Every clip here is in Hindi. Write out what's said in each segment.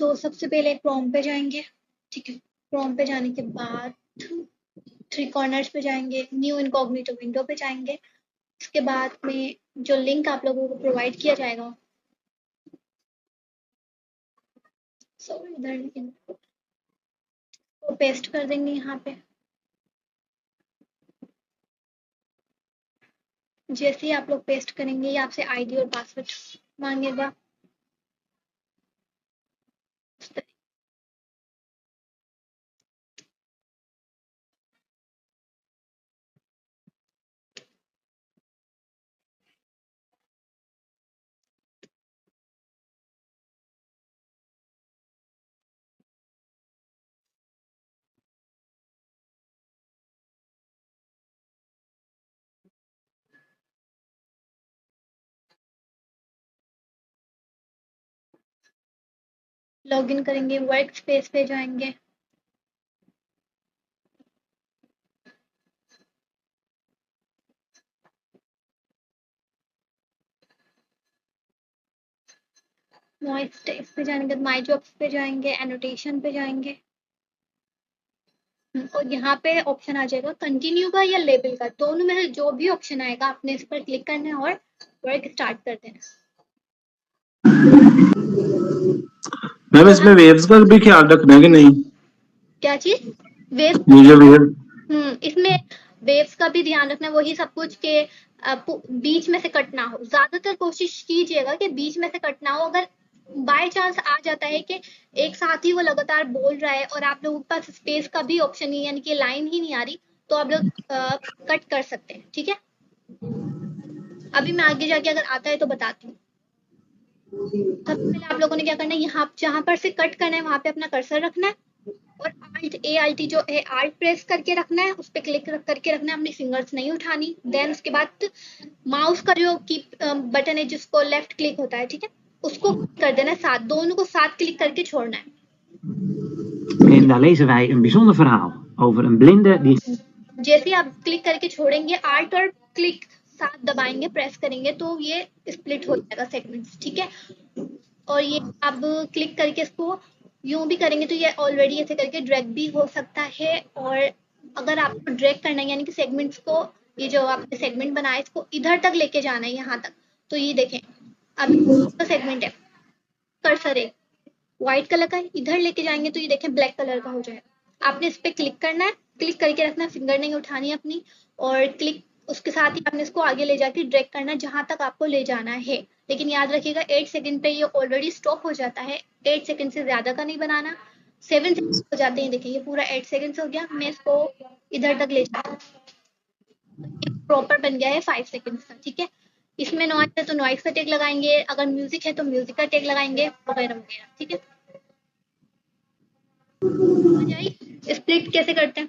तो सबसे पहले क्रोम पे जाएंगे, ठीक है। क्रोम पे जाने के बाद थ्री कॉर्नर्स पे जाएंगे, न्यू इनकॉग्निटो विंडो पे जाएंगे। उसके बाद में जो लिंक आप लोगों को प्रोवाइड किया जाएगा, इधर वो पेस्ट कर देंगे यहाँ पे। जैसे ही आप लोग पेस्ट करेंगे ये आपसे आईडी और पासवर्ड मांगेगा। लॉगिन करेंगे, वर्क स्पेस पे जाएंगे। नॉइस टेक्स्ट पे जाएंगे, माय जॉब्स पे जाएंगे, एनोटेशन पे जाएंगे। और यहाँ पे ऑप्शन आ जाएगा कंटिन्यू का या लेबल का, दोनों में से जो भी ऑप्शन आएगा आपने इस पर क्लिक करना है और वर्क स्टार्ट कर देना। मैम इसमें वेव्स का भी ख्याल रखना है कि नहीं? क्या चीज? वेव? इसमें वेव्स का भी ध्यान रखना है, वही सब कुछ के बीच में से कट ना हो। ज्यादातर कोशिश कीजिएगा कि बीच में से कट ना हो। अगर बाय चांस आ जाता है कि एक साथ ही वो लगातार बोल रहा है और आप लोगों के पास स्पेस का भी ऑप्शन नहीं, यानी कि लाइन ही नहीं आ रही, तो आप लोग कट कर सकते हैं, ठीक है। अभी मैं आगे जाके अगर आता है तो बताती हूँ। सबसे पहले आप लोगों ने क्या करना है, यहाँ जहां पर से कट करना है वहां पे अपना कर्सर रखना है और ALT जो है आल्ट प्रेस करके रखना है, उस पर क्लिक करके रखना है, अपनी फिंगर्स नहीं उठानी। देन उसके बाद माउस का जो की बटन है जिसको लेफ्ट क्लिक होता है, ठीक है, उसको कर देना है साथ, दोनों को साथ क्लिक करके छोड़ना है। En daar lezen wij een bijzonder verhaal over een blinde die... जैसे आप क्लिक करके छोड़ेंगे, आल्ट और क्लिक साथ दबाएंगे, प्रेस करेंगे तो ये स्प्लिट हो जाएगा सेगमेंट्स, ठीक है। और ये अब क्लिक करके इसको यूं भी करेंगे तो ये ऑलरेडी ऐसे करके ड्रैग भी हो सकता है। और अगर आपको ड्रैग करना है, यानी कि सेगमेंट्स को, ये जो आपने सेगमेंट बनाया इसको इधर तक लेके जाना है, यहाँ तक, तो ये देखें अब तो सेगमेंट है, कर्सर है व्हाइट कलर का, इधर लेके जाएंगे तो ये देखें ब्लैक कलर का हो जाएगा। आपने इस पे क्लिक करना है, क्लिक करके रखना है, फिंगर नहीं उठानी है अपनी, और क्लिक उसके साथ ही आपने इसको आगे ले जाके ड्रैग करना है जहां तक आपको ले जाना है। लेकिन याद रखिएगा 8 सेकंड पे ये ऑलरेडी स्टॉप हो जाता है, 8 सेकंड से ज्यादा का नहीं बनाना। 7 सेकंड हो जाते हैं, देखिए ये पूरा 8 सेकंड हो गया, मैं इसको इधर तक ले जाता हूँ, प्रॉपर बन गया है 5 सेकंड का, ठीक है। इसमें नॉइस है तो नॉइस का टैग लगाएंगे, अगर म्यूजिक है तो म्यूजिक का टैग लगाएंगे, वगैरह वगैरह, ठीक है। स्प्लिट कैसे करते हैं?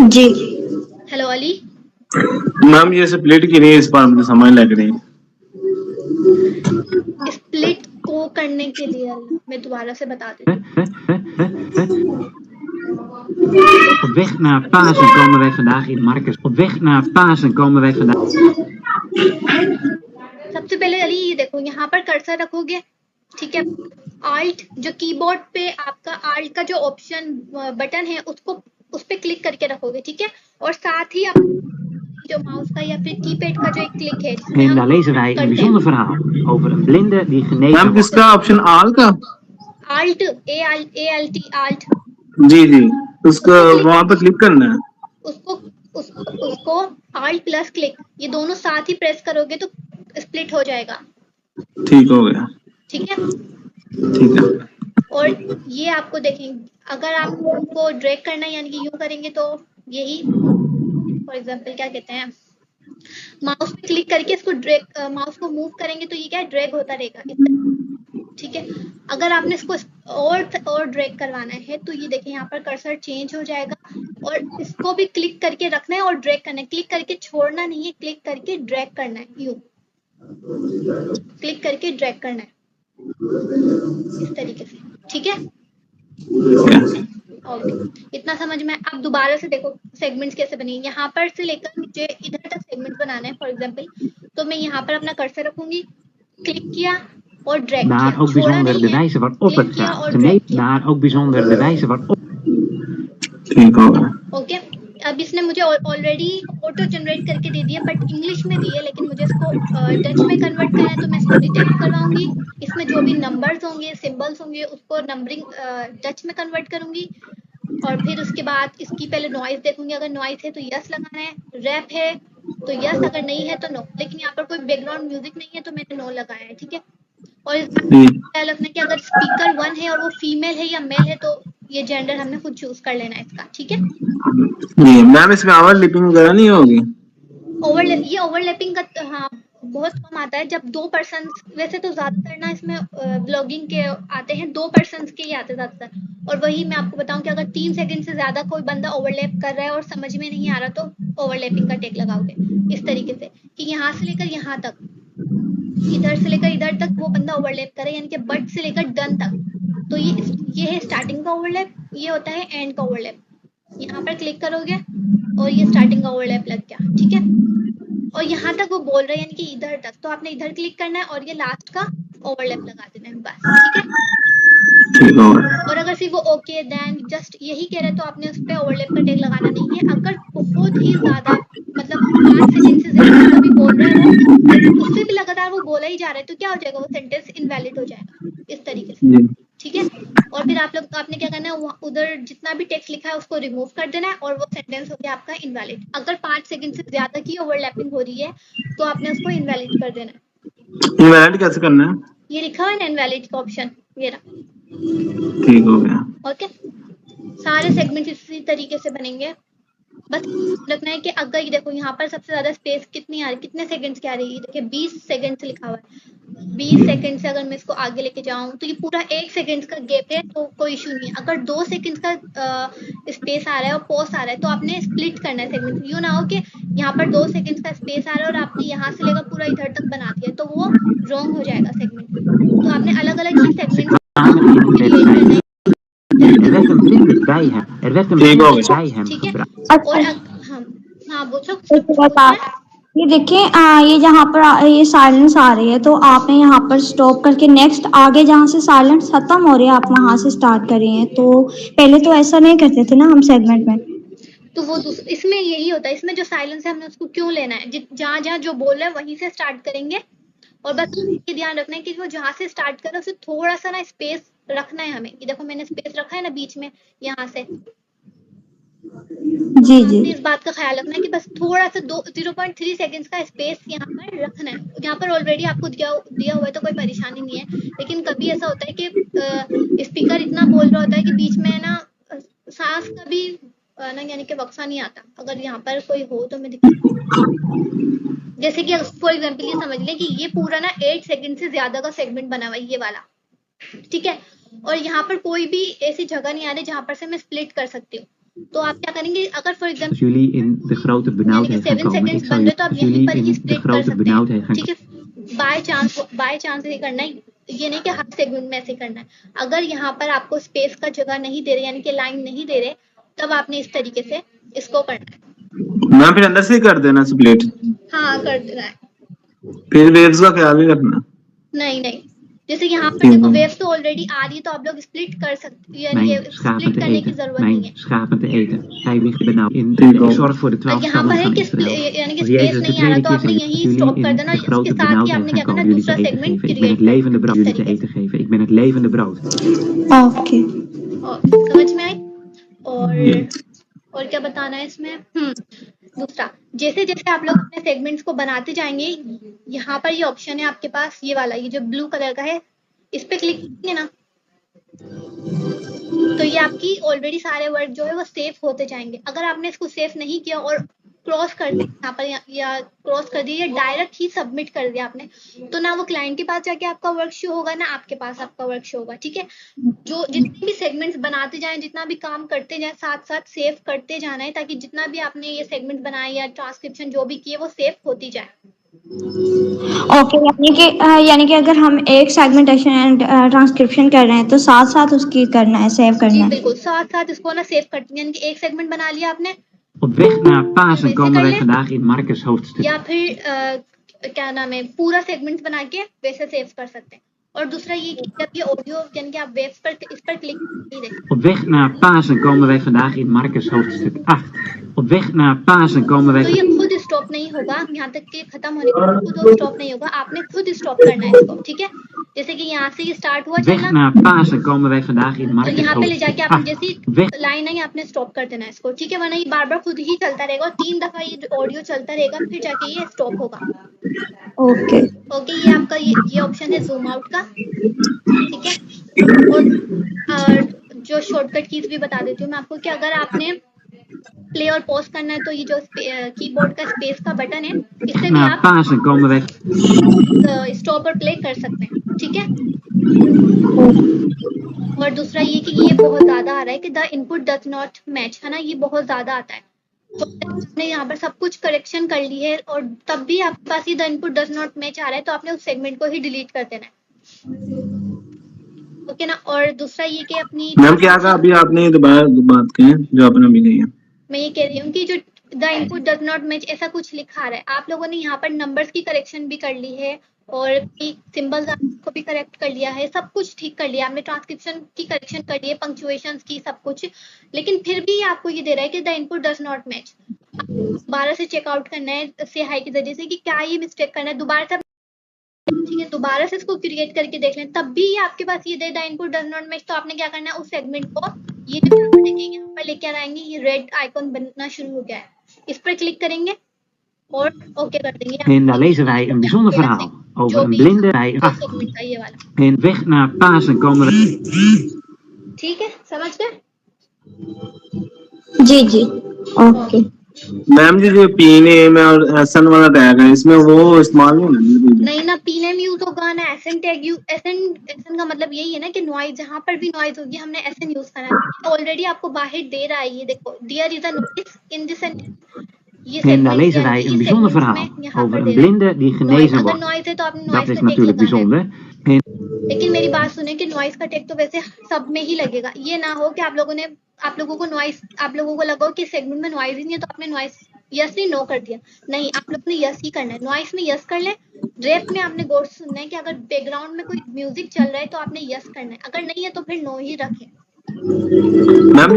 जी हेलो अली। मैम ये स्प्लिट की नहीं, इस बार मुझे समझ लग रही। स्प्लिट को करने के लिए मैं दोबारा से बता देती हूँ। Op weg naar Pasen komen wij vandaag in Marcus. Op weg naar Pasen komen wij vandaag. सबसे पहले अली ये देखो, यहाँ पर कर्सर रखोगे, ठीक है। आल्ट जो कीबोर्ड पे आपका आल्ट का जो ऑप्शन बटन है उसको उस पे क्लिक करके रखोगे, ठीक है। और साथ ही आप जो माउस का या फिर कीपैड का जो एक क्लिक है, En daar lezen wij een bijzonder verhaal over een blinde die genezen ma'am किसका ऑप्शन आल का? Alt, ALT alt. जी जी, उसको वहां पर क्लिक करना है, उसको आल्ट प्लस क्लिक, ये दोनों साथ ही प्रेस करोगे तो स्प्लिट हो जाएगा। ठीक हो गया, ठीक है, ठीक है। और ये आपको देखेंगे, अगर आपको ड्रैग करना है, यानी कि यूं करेंगे तो यही, फॉर एग्जांपल क्या कहते हैं, माउस पे क्लिक करके इसको ड्रैग, माउस को मूव करेंगे तो ये क्या ड्रैग होता रहेगा, ठीक है। अगर आपने इसको और ड्रैग करवाना है तो ये देखिए यहाँ पर कर्सर चेंज हो जाएगा, और इसको भी क्लिक करके रखना है और ड्रैग करना है, क्लिक करके छोड़ना नहीं है, क्लिक करके ड्रैग करना है, यूं क्लिक करके ड्रैग करना है इस तरीके से, ठीक है। ओके, इतना समझ में। अब दोबारा से देखो सेगमेंट्स कैसे बने, यहाँ पर से लेकर मुझे इधर तक सेगमेंट बनाना है फॉर एग्जांपल, तो मैं यहाँ पर अपना कर्सर रखूंगी, क्लिक किया, और ड्रैग Daar किया, ook छोड़ा bijzonder नहीं de है, wijze waarop क्लिक het किया gaat. और ड्रैग किया। Daar ook bijzonder de wijze waarop. ठीक हो गया। ओके, अब इसने मुझे ऑलरेडी ऑटो जनरेट करके दे दिया, बट इंग्लिश में दी है, लेकिन मुझे इसको डच में कन्वर्ट करना है, तो मैं इसको डिटेक्ट करवाऊंगी। इसमें जो भी नंबर्स होंगे, सिंबल्स होंगे, उसको नंबरिंग डच में कन्वर्ट करूंगी। और फिर उसके बाद इसकी पहले नॉइज देखूंगी, अगर नॉइज है तो यस लगाना है, रैप है तो यस, अगर नहीं है तो नो। लेकिन यहाँ पर कोई बैकग्राउंड म्यूजिक नहीं है तो मैंने नो लगाया है, ठीक है। और इस बात का ख्याल रखना कि अगर स्पीकर 1 है और वो फीमेल है या मेल है तो ये जेंडर हमने खुद चूज कर लेना है इसका, ठीक है। जी मैम, इसमें ओवर लिपिंग वगैरह नहीं होगी? ये ओवरलैपिंग का हाँ बहुत कम आता है, जब 2 पर्सन, वैसे तो ज्यादातर ना इसमें ब्लॉगिंग के आते हैं, 2 पर्सन के ही आते हैं ज्यादातर। और वही मैं आपको बताऊं कि अगर 3 सेकंड से ज्यादा कोई बंदा ओवरलैप कर रहा है और समझ में नहीं आ रहा तो ओवरलैपिंग का टेक लगाओगे इस तरीके से कि यहाँ से लेकर यहाँ तक, इधर से लेकर इधर तक वो बंदा ओवरलैप करे, यानी कि बट से लेकर डन तक। तो ये है स्टार्टिंग का ओवरलैप, ये होता है एंड का ओवरलैप। यहाँ पर क्लिक करोगे और ये स्टार्टिंग का ओवरलैप लग गया, ठीक है। और यहाँ तक वो बोल रहे हैं यानी कि इधर तक, तो आपने इधर क्लिक करना है और ये लास्ट का ओवरलैप लगा देना है बस, ठीक है। ठीक हो गया। और अगर सिर्फ वो ओके देन जस्ट यही कह रहे तो आपने उस पर ओवरलैप का टैग लगाना नहीं है। अगर बहुत ही ज्यादा मतलब 5 सेकंड से ज्यादा का भी बोल रहा है वो, लेकिन उससे भी लगातार वो बोला ही जा रहा है, तो क्या हो जाएगा, वो सेंटेंस इनवैलिड हो जाएगा इस तरीके से, जी ठीक है। और फिर आपने क्या करना है, उधर जितना भी टेक्स्ट लिखा है उसको रिमूव कर देना है और वो सेंटेंस हो गया आपका इनवैलिड। अगर 5 सेकंड से ज्यादा की ओवरलैपिंग हो रही है तो आपने उसको इनवैलिड कर देना है। इनवैलिड कैसे करना है? ये लिखा है ना इनवैलिड का ऑप्शन, ये रहा, ठीक हो गया। ओके। सारे सेगमेंट इसी तरीके से बनेंगे। बस रखना है कि अगर ये देखो यहाँ पर सबसे ज्यादा स्पेस कितनी आ रही, कितने सेकंड्स की आ रही है, देखिए 20 सेकंड से लिखा हुआ है। 20 सेकंड से अगर मैं इसको आगे लेके जाऊं तो ये पूरा 1 सेकंड का गैप है, तो कोई इशू नहीं है। अगर 2 सेकंड का स्पेस आ रहा है और पॉज आ रहा है तो आपने स्प्लिट करना है सेगमेंट। यूँ ना हो कि यहाँ पर 2 सेकंड का स्पेस आ रहा है और आपने यहाँ से लेकर पूरा इधर तक बना दिया, तो वो रॉन्ग हो जाएगा सेगमेंट। तो आपने अलग अलग ही सेगमेंट क्रिएट करना है। Er werd een blinde bij hem. Er werd een blinde bij hem ठीक है। gebruikt. और अच्छा, हाँ बोलो। एक बात आप ये देखिए, ये जहाँ पर ये साइलेंस आ रही है तो आपने यहाँ पर स्टॉप करके नेक्स्ट आगे जहाँ से साइलेंस खत्म हो रही है आप वहाँ से स्टार्ट कर रही हैं। तो पहले तो ऐसा नहीं करते थे ना हम सेगमेंट में। तो वो इसमें यही होता है, इसमें जो साइलेंस है हमने उसको क्यों लेना है, जहाँ जहाँ जो बोल रहा है वहीं से स्टार्ट करेंगे। और बस ये ध्यान रखना है कि वो जहाँ से स्टार्ट कर रहा है उसे थोड़ा सा ना स्पेस रखना है हमें। ये देखो मैंने स्पेस रखा है ना बीच में, यहाँ से। जी जी इस बात का ख्याल रखना है कि बस थोड़ा सा 0.3 सेकंड्स का स्पेस यहाँ पर रखना है। यहाँ पर ऑलरेडी आपको दिया हुआ है तो कोई परेशानी नहीं है, लेकिन कभी ऐसा होता है कि स्पीकर इतना बोल रहा होता है कि बीच में ना सांस का भी ना यानी कि वक्फा नहीं आता। अगर यहाँ पर कोई हो तो मैं जैसे कि फॉर एग्जाम्पल ये समझ लें कि ये पूरा ना 8 सेकंड से ज्यादा का सेगमेंट बना हुआ है ये वाला, ठीक है। और यहाँ पर कोई भी ऐसी जगह नहीं आ रही जहाँ पर से मैं स्प्लिट कर सकती हूँ। तो आप क्या करेंगे, अगर for example jullie in de grote benauwdheid gaan 7 komen. Seconds Ik बन zal रहे तो आप यहीं jullie पर ही in de स्प्लिट कर grote सकते हैं, benauwdheid gaan ठीक है। बाय चांस ये करना है, ये नहीं कि हर सेगमेंट में ऐसे करना है। अगर यहाँ पर आपको स्पेस का जगह नहीं दे रहे यानी कि लाइन नहीं दे रहे, तब आपने इस तरीके से इसको करना है। मैम फिर अंदर से ही कर देना स्प्लिट? हाँ कर देना है। फिर वेव्स का ख्याल नहीं रखना? नहीं, जैसे यहाँ पर देखो वेव्स तो ऑलरेडी आ रही है तो आप लोग स्प्लिट कर सकते हैं, यानी Mijn schapen स्प्लिट te करने की eten. जरूरत नहीं Mijn है। schapen te eten. Hij ligt benauwd. Ik zorg voor de 12 यहाँ पर stammen है van कि Israël. यानी कि Als स्पेस Jezus de नहीं आ रहा tweede तो keer आपने zei, यही jullie स्टॉप कर in देना, de इसके grote साथ ही आपने benauwdheid क्या gaan करना, komen, jullie दूसरा te eten segment geven. Ik ben het create levende brood. करना Jullie te eten geven. Ik ben het levende brood. Okay समझ में आई। और क्या बताना है इसमें, दूसरा जैसे जैसे आप लोग अपने सेगमेंट्स को बनाते जाएंगे, यहाँ पर ये ऑप्शन है आपके पास, ये वाला, ये जो ब्लू कलर का है, इस पे क्लिक करेंगे ना तो ये आपकी ऑलरेडी सारे वर्ड जो है वो सेव होते जाएंगे। अगर आपने इसको सेव नहीं किया और क्रॉस कर दिया यहाँ पर या क्रॉस कर दिया या डायरेक्ट ही सबमिट कर दिया आपने, तो ना वो क्लाइंट के पास जाके आपका वर्क शो होगा ना आपके पास आपका वर्क शो होगा, ठीक है। जो जितने भी सेगमेंट्स बनाते जाएं, जितना भी काम करते जाएं, साथ साथ सेव करते जाना है, ताकि जितना भी आपने ये सेगमेंट बनाए या ट्रांसक्रिप्शन जो भी किए वो सेव होती जाए। ओके, यानी कि अगर हम एक सेगमेंटेशन ट्रांसक्रिप्शन कर रहे हैं तो साथ साथ उसकी करना है, सेव करना जी है। बिल्कुल, साथ साथ इसको ना सेव करते हैं, यानी कि एक सेगमेंट बना लिया आपने। Op weg naar Pasen komen wij vandaag in Marcus hoofdstuk. या फिर क्या नाम है, पूरा सेगमेंट बना के वैसे सेव कर सकते हैं। और दूसरा ये कि जब ये ऑडियो यानी कि आप वेव्स पर इस पर क्लिक नहीं देखें। Op weg naar Pasen komen wij vandaag in Marcus hoofdstuk 8. Op weg naar Pasen komen wij... तो ये खुद स्टॉप नहीं होगा, यहाँ तक कि खत्म होने के बाद खुद स्टॉप नहीं होगा, आपने खुद स्टॉप करना है इसको, ठीक है। जैसे कि यहाँ से ये स्टार्ट हुआ Op weg चलना, naar Pasen komen wij vandaग in तो Marcus यहाँ पे ले hoofdstuk जाके आपने 8. जैसी Op weg लाइन है आपने स्टॉप कर देना है इसको, ठीक है, वरना ये बार बार खुद ही चलता रहेगा और 3 दफा ये ऑडियो चलता रहेगा, फिर जाके ये स्टॉप होगा। ओके ओके, ये आपका ये ऑप्शन है जूम आउट का, ठीक है। और जो शॉर्टकट कीज भी बता देती हूँ मैं आपको कि अगर आपने प्ले और पॉज करना है तो ये जो कीबोर्ड का स्पेस का बटन है, इससे भी naar आप Pasen komen wij... स्टॉप और प्ले कर सकते हैं, ठीक है। और दूसरा ये कि ये बहुत ज्यादा आ रहा है कि the input does not match, है ना, ये बहुत ज्यादा आता है। तो आपने यहाँ पर सब कुछ करेक्शन कर ली है और तब भी आपके पास ये the input does not match आ रहा है, तो आपने उस सेगमेंट को ही डिलीट कर देना है, ओके ना। और दूसरा ये कि अपनी मैम क्या कहा अभी आपने, दोबारा बात कहें जो आपने अभी कही है। मैं ये कह रही हूँ कि जो the input does not match ऐसा कुछ लिखा रहा है, आप लोगों ने यहाँ पर नंबर्स की करेक्शन भी कर ली है और सिंबल्स को भी करेक्ट कर लिया है, सब कुछ ठीक कर लिया आपने, ट्रांसक्रिप्शन की करेक्शन कर ली है, पंक्चुएशंस की, सब कुछ, लेकिन फिर भी आपको ये दे रहा है कि the input does not match. दोबारा से चेकआउट करना है से हाई के जरिए से कि क्या ये मिस्टेक करना है, दोबारा से, ठीक है, दोबारा से इसको क्रिएट करके देख लें, तब भी आपके पास ये दे the input does not match, तो आपने क्या करना है उस सेगमेंट को ये जो देखेंगे यहाँ पर लेकर आएंगे, ये रेड आइकन बनना शुरू हो गया है, इस पर क्लिक करेंगे और ओके कर देंगे। En daar lezen wij een bijzonder verhaal over een blinde bij een acht. Segment का ये वाला, En op weg naar Pasen komen wij... ठीक है, समझ गए। जी जी ओके मैम जी जो पीनेम और एसएन वाला टैग है इसमें वो इस्तेमाल नहीं होना। नहीं ना, पीनेम यूज होगा ना एसएन टैग यूज, एसएन का मतलब यही है ना कि नॉइज, जहाँ पर भी नॉइज होगी हमने एसएन यूज करना है। ऑलरेडी आपको बाहर दे रहा है, ये देखो, dear is a noise in this sentence, ये En daar segment lezen wij een bijzonder verhaal over een blinde die genezen अगर wordt. नॉइज है तो आपने Dat नॉइज is का टेक natuurlijk लगाना है। bijzonder. En लेकिन मेरी बात सुने कि नॉइज का टेक तो वैसे सब में ही लगेगा, ये ना हो कि आप लोगों को नॉइज, आप लोगों को लगा कि सेगमेंट में नॉइज ही नहीं है तो आपने नॉइज यस नहीं नो कर दिया, नहीं, आप लोग ने यस ही करना है, नॉइज में यस कर ले। रैप में आपने गौर से सुनना है कि अगर बैकग्राउंड में कोई म्यूजिक चल रहा है तो आपने यस करना है, अगर नहीं है तो फिर नो ही रखें। मैम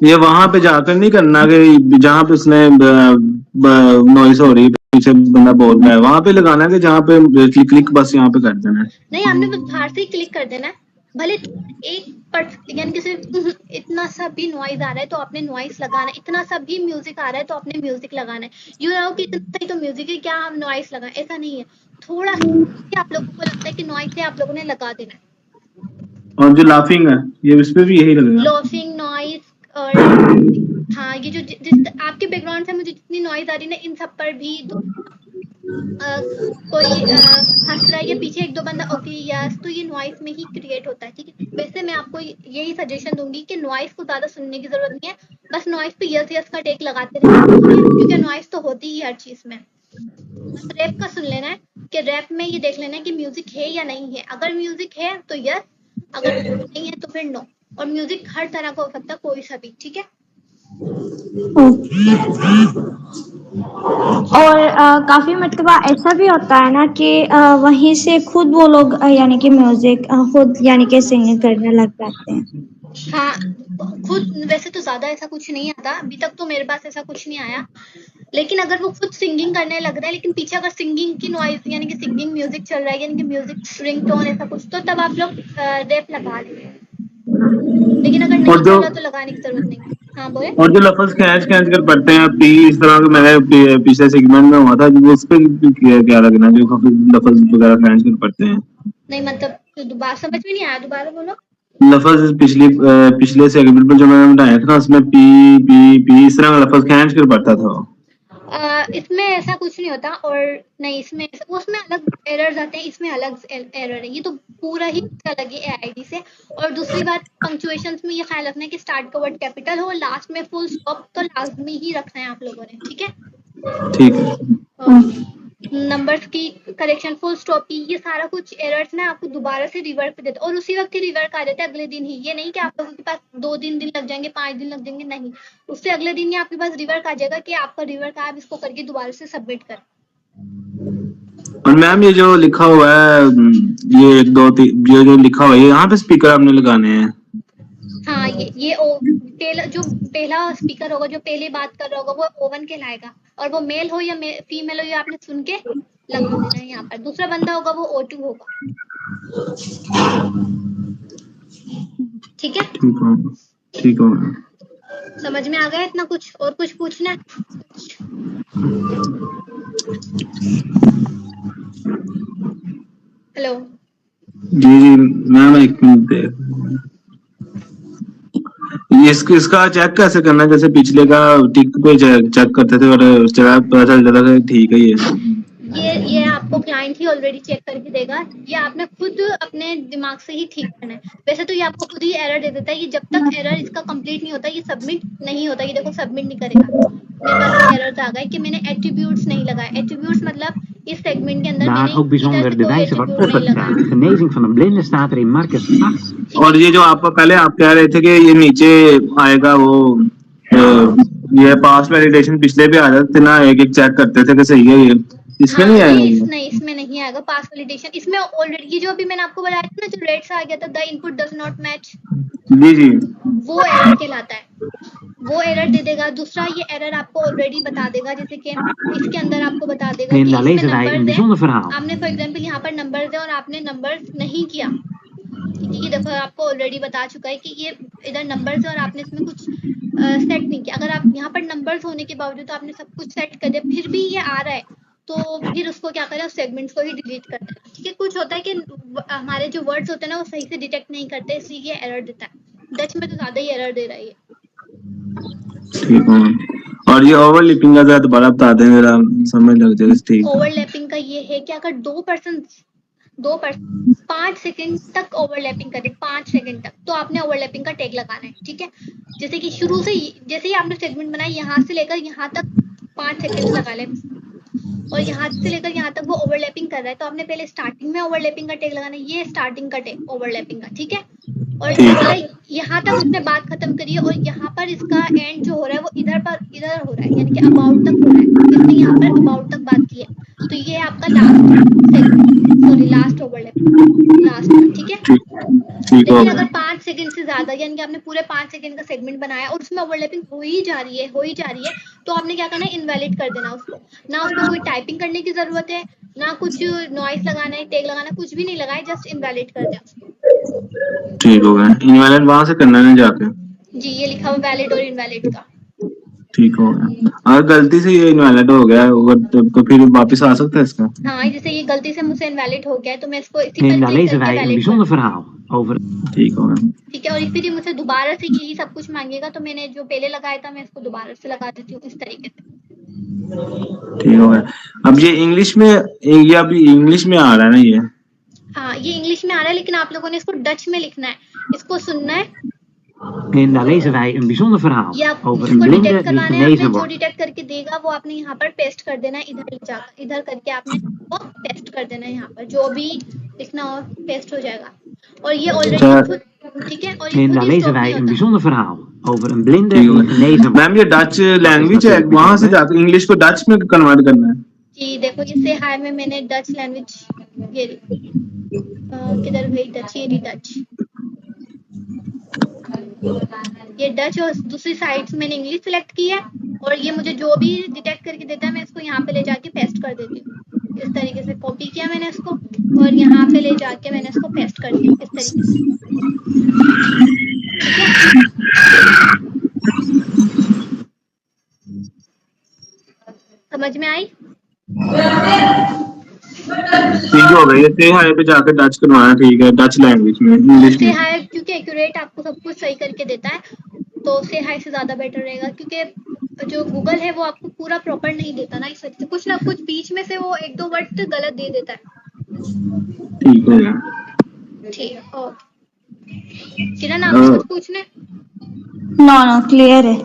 ये वहां पे जाकर नहीं करना कि जहाँ पे उसने नॉइस हो रही है पीछे बंदा बोल रहा है, वहां पे लगाना कि जहाँ पे क्लिक बस यहाँ पे कर देना है। नहीं, आपने बस बाहर से ही क्लिक कर देना है, भले एक यानी कि सिर्फ इतना सा भी नॉइज आ रहा है तो आपने नॉइज लगाना है, इतना सा भी म्यूजिक आ रहा है तो आपने म्यूजिक लगाना है। यू ना हो कि इतना ही तो म्यूजिक है, क्या हम नॉइज लगाएं, ऐसा नहीं है, थोड़ा सा आप लोगों को लगता है कि नॉइज है आप लोगों ने लगा देना है। और जो लाफिंग है ये इस पे भी यही लगेगा, लॉफिंग नॉइज और हाँ, ये जो जिस आपके बैकग्राउंड से मुझे जितनी नॉइज आ रही है ना, इन सब पर भी कोई हंस रहा है या पीछे एक दो बंदा ओके यस, तो ये नॉइज में ही क्रिएट होता है, ठीक है। वैसे मैं आपको यही सजेशन दूंगी कि नॉइज को ज्यादा सुनने की जरूरत नहीं है, बस नॉइज पे यस यस का टेक लगाते रहिए, क्योंकि नॉइज तो होती ही हर चीज में। बस रैप का सुन लेना है कि रैप में ये देख लेना है कि म्यूजिक है या नहीं है, अगर म्यूजिक है तो यस, अगर नहीं है तो फिर नो। और म्यूजिक हर तरह का हो सकता है, कोई सा भी, ठीक है। और काफी मरतबा ऐसा भी होता है ना कि वहीं से खुद वो लोग यानी कि म्यूजिक खुद यानी कि सिंगिंग करने लग जाते हैं। हाँ, खुद वैसे तो ज्यादा ऐसा कुछ नहीं आता, अभी तक तो मेरे पास ऐसा कुछ नहीं आया, लेकिन अगर वो खुद सिंगिंग करने लग रहा है लेकिन पीछे अगर सिंगिंग की नॉइज यानी कि सिंगिंग म्यूजिक चल रहा है यानी कि म्यूजिक रिंगटोन ऐसा कुछ, तो तब आप लोग रैप लगा लीजिए, लेकिन अगर नहीं चल रहा तो लगाने की जरूरत नहीं। हाँ बोले। और जो लफ्ज खींच खींच कर पढ़ते हैं पी, इस तरह के मेरे पिछले सेगमेंट में हुआ था, उस पे क्या लगना जो लफ्ज वगैरह खींच कर पढ़ते हैं। नहीं मतलब दोबारा समझ में नहीं आया, दोबारा बोलो। लफ्ज पिछले सेगमेंट में जो मैंने बताया था ना, उसमें पी पी पी इस तरह का लफ्ज खींच कर पढ़ता था। इसमें ऐसा कुछ नहीं होता, और नहीं इसमें उसमें अलग एरर्स आते हैं, इसमें अलग एरर है, ये तो पूरा ही अलग है AID से। और दूसरी बात, पंक्चुएशंस में ये ख्याल रखना है कि स्टार्ट का वर्ड कैपिटल हो, लास्ट में फुल स्टॉप तो लाजमी ही रखना है आप लोगों ने, ठीक है। ठीक है। नंबर्स की करेक्शन, फुल स्टॉप की, ये सारा कुछ एरर्स ना आपको दोबारा से रिवर्क देता है और उसी वक्त ही रिवर्क आ जाता है अगले दिन ही। ये नहीं कि आप लोगों के पास 2 दिन लग जाएंगे, 5 दिन लग जाएंगे, नहीं, उससे अगले दिन ही आपके पास रिवर्क आ जाएगा कि आपका रिवर्क आप इसको करके दोबारा से सबमिट कर। और मैम ये जो लिखा हुआ है ये 1 2 3 ये जो लिखा हुआ है यहाँ पे स्पीकर आपने लगाने हैं। हाँ, ये जो पहला स्पीकर होगा, जो पहले बात कर रहा होगा, वो ओवन कहलाएगा, और वो मेल हो या फीमेल हो, ये आपने सुन के लगा देना है यहाँ पर। दूसरा बंदा होगा वो O2 होगा। ठीक है, ठीक हो मैम। समझ में आ गया इतना कुछ? और कुछ पूछना है? हेलो जी मैम, एक मिनट इसका चेक कैसे करना है? जैसे पिछले का टिक पे चेक करते थे और उस जगह पता चल जाता था ठीक है ये आपको क्लाइंट ही ऑलरेडी चेक करके देगा। ये आपने खुद अपने दिमाग से ही ठीक करना है। वैसे तो ये आपको खुद ही एरर दे देता है। ये जब तक एरर इसका कंप्लीट नहीं होता, ये सबमिट नहीं होता। ये देखो सबमिट नहीं करेगा। मेरे पास एरर आ गया कि मैंने एट्रीब्यूट्स नहीं लगाए। एट्रीब्यूट्स मतलब इस सेगमेंट के अंदर Daar ook bijzonder de wijze waarop het gaat. De genezing van een blinde staat er in Marcus 8. और ये जो आप पहले आप कह रहे थे कि ये नीचे आएगा वो ये पास वैलिडेशन पिछले भी आ जाते ना, एक चेक करते थे कि सही है ये, इसमें नहीं आएगा? नहीं, इसमें नहीं आएगा पास वैलिडेशन। इसमें ऑलरेडी ये जो अभी मैंने आपको बताया था ना, जो रेड सा आ गया था, the input does not match, जी वो एरर कहलाता है। वो एरर दे देगा। दूसरा ये एरर आपको ऑलरेडी बता देगा, जैसे कि इसके अंदर आपको बता देगा कि इसमें नंबर्स है। आपने फॉर एग्जांपल यहाँ पर नंबर्स है और आपने नंबर्स नहीं किया, ये देखो आपको ऑलरेडी बता चुका है कि ये इधर नंबर्स है और आपने इसमें कुछ सेट नहीं किया। अगर आप यहाँ पर नंबर्स होने के बावजूद आपने सब कुछ सेट कर दिया, फिर भी ये आ रहा है, तो फिर उसको क्या करें, उस सेगमेंट्स को ही डिलीट कर देना। ठीक है, कुछ होता है कि हमारे जो वर्ड्स होते हैं ना वो सही से डिटेक्ट नहीं करते, इसलिए ये एरर देता है। डच में तो ज्यादा ही एरर दे रहा है ये। ठीक है। और ये ओवरलैपिंग का जरा दोबारा बता दें, जरा समझ लग जाए। ठीक, ओवरलैपिंग का ये है कि अगर 5 सेकंड तक ओवरलैपिंग करे, 5 सेकंड तक, तो आपने ओवरलैपिंग का टैग लगाना है। ठीक है, जैसे कि शुरू से जैसे ही आपने सेगमेंट बनाया, यहाँ से लेकर यहाँ तक 5 सेकंड लगा ले, और यहाँ से लेकर यहाँ तक वो ओवरलैपिंग कर रहा है, तो आपने पहले स्टार्टिंग में ओवरलैपिंग का टैग लगाना है। ये स्टार्टिंग का टैग ओवरलैपिंग का। ठीक है, और यहाँ तक उसने बात खत्म करी है, और यहाँ पर इसका एंड जो हो रहा है वो इधर हो रहा है, यानी कि अबाउट तक हो रहा है। इसने यहाँ पर अबाउट तक बात की है, तो ये आपका लास्ट ओवरलैपिंग, लास्ट। ठीक है, लेकिन अगर 5 सेकंड से ज्यादा, यानी कि आपने पूरे 5 सेकंड का सेगमेंट बनाया और उसमें ओवरलैपिंग हो ही जा रही है, तो आपने क्या करना है, इनवैलिड कर देना उसको। ना उसको कोई टाइपिंग करने की जरूरत है, ना कुछ नॉइस लगाना है, टैग लगाना, कुछ भी नहीं लगाए, जस्ट इनवैलिड कर दें उसको। ठीक हो गया। इनवैलिड वहां से करना है जाके? जी, ये लिखा हुआ वैलिड और इनवैलिड का। ठीक हो गया। अगर गलती से ये इनवैलिड हो गया तो फिर वापस आ सकता है इसका? हाँ, जैसे ये गलती से मुझसे इनवैलिड हो गया है, तो मैं इसको En daar lezen wij een bijzonder verhaal over. ठीक हो गया। ठीक है, और फिर ये मुझसे दोबारा से यही सब कुछ मांगेगा, तो मैंने जो पहले लगाया था मैं इसको दोबारा से लगा देती हूँ इस तरीके से। ठीक हो गया। अब ये इंग्लिश में, ये अभी इंग्लिश में आ रहा है ना ये? हाँ, ये इंग्लिश में आ रहा है, लेकिन आप लोगों ने इसको डच में लिखना है, इसको सुनना है। En daar lezen wij een bijzonder verhaal over een blinde die genezen जो wordt. डिटेक्ट करके देगा वो आपने यहाँ पर पेस्ट कर देना है, इधर करके आपने वो पेस्ट कर देना है। यहाँ पर जो भी लिखना हो पेस्ट हो जाएगा, और ये ऑलरेडी। ठीक है, और En daar lezen wij een bijzonder verhaal over een blinde die genezen wordt. Ma'am ये डच लैंग्वेज है, वहां से जाकर इंग्लिश को डच में कन्वर्ट करना है? जी देखो, इससे हाई में मैंने डच लैंग्वेज, ये किधर गई डच, ये डच, ये डच, और दूसरी साइड से मैंने इंग्लिश सिलेक्ट की है, और ये मुझे जो भी डिटेक्ट करके देता है मैं इसको यहाँ पे ले जाके पेस्ट कर देती हूँ। इस तरीके से कॉपी किया मैंने इसको, और यहाँ पे ले जाके मैंने इसको पेस्ट कर दिया इस तरीके से। समझ में आई? ठीक हो गई। से हाई पे जाकर डच करवाना। ठीक है, डच लैंग्वेज में, इंग्लिश से में। हाई क्योंकि एक्यूरेट आपको सब कुछ सही करके देता है, तो से हाई से ज्यादा बेटर रहेगा, क्योंकि जो गूगल है वो आपको पूरा प्रॉपर नहीं देता ना, इस वजह से कुछ ना कुछ बीच में से वो 1-2 वर्ड गलत दे देता है। ठीक हो गया। ठीक, ओके। किरण, आप कुछ पूछने? नो क्लियर है।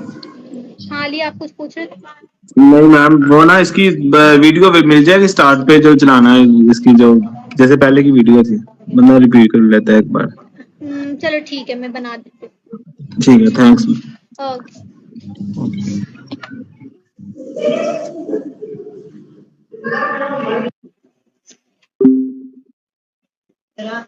हाँ, लिया, आप कुछ पूछ रहे थे? नहीं मैम, वो ना इसकी वीडियो मिल जाएगी स्टार्ट पे जो चलाना है, इसकी जो जैसे पहले की वीडियो थी, बंदा रिपीट कर लेता है एक बार। चलो ठीक है, मैं बना देती हूँ। ठीक है, थैंक्स। ओके। जरा